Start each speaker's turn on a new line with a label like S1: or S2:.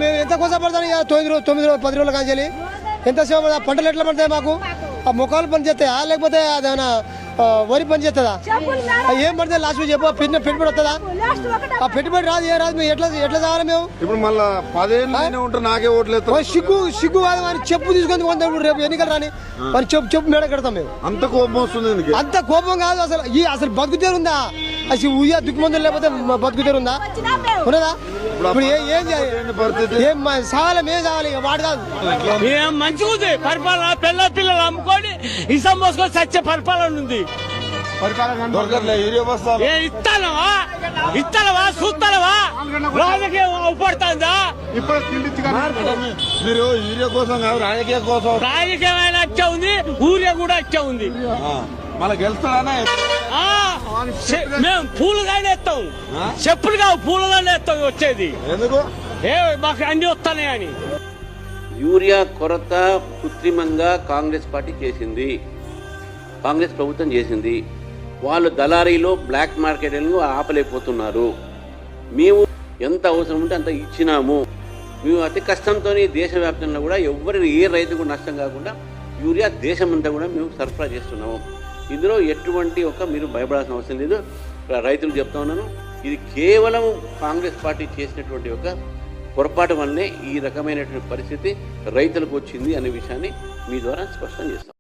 S1: మేము ఎంత కోసం పడతాం 9 రోజులు 10 రోజుల కాంచెలి ఎంతసేపు పంటలు ఎట్లా పడతాయి మాకు ఆ ముఖాలు పని చేస్తాయా లేకపోతే అదేమన్నా వరి పని చేస్తుందా ఏం పడితే లాస్ట్ చెప్పు పెట్టుబడి వస్తుందా ఆ పెట్టుబడి రాదు ఏ రాదు మేము ఎట్లా కావాలి మేము
S2: ఇప్పుడు మళ్ళీ 10 ఏళ్ళు ఉంటారు నాకే ఓట్లేదు
S1: సిగ్గు కాదు మరి చెప్పు తీసుకొని కొంత రేపు ఎన్నికలు రాని మరి చెప్పు మేడ కడతాం మేము
S2: అంత కోపం వస్తుంది
S1: అంత కోపం కాదు అసలు బతుకుతేరు ఉందా అసలు ఉయ్యా దుక్కుమందులు లేకపోతే బతుకుతేరు ఉందా ఉన్నదా ఇప్పుడు ఏం చేయాలి ఏం సాగాలి మేము సాగాలి వాడు కాదు
S3: మంచిగా ఉంది పరిపాలన పిల్లలు అమ్ముకొని ఇసం మోసుకొని సత్య పరిపాలన ఉంది ఇస్తానవా చూస్తానవా రాజకీయం అవపడుతుందా
S2: మీరు యూరియా కోసం రాజకీయం కోసం
S3: రాజకీయమైన అచ్చా ఉంది ఊరియా కూడా అచ్చా ఉంది
S2: మళ్ళీ గెలుస్తాడా
S3: మేము పూలుగానే ఎత్తాం చెప్పులు కావు పూలుగానే ఎత్తాం వచ్చేది
S2: ఎందుకు
S3: మాకు అన్ని వస్తానే అని
S4: యూరియా కొరత కృత్రిమంగా కాంగ్రెస్ పార్టీ చేసింది, కాంగ్రెస్ ప్రభుత్వం చేసింది. వాళ్ళు దళారీలో బ్లాక్ మార్కెట్లను ఆపలేకపోతున్నారు. మేము ఎంత అవసరం ఉంటే అంత ఇచ్చినాము. మేము అతి కష్టంతో దేశవ్యాప్తంగా కూడా ఏ రైతుకు నష్టం కాకుండా యూరియా దేశమంతా కూడా మేము సరఫరా చేస్తున్నాము. ఇందులో ఎటువంటి మీరు భయపడాల్సిన అవసరం లేదు. రైతులు చెప్తా ఉన్నాను, ఇది కేవలం కాంగ్రెస్ పార్టీ చేసినటువంటి పొరపాటు వల్లనే ఈ రకమైనటువంటి పరిస్థితి రైతులకు వచ్చింది అనే విషయాన్ని మీ ద్వారా స్పష్టం చేస్తాం.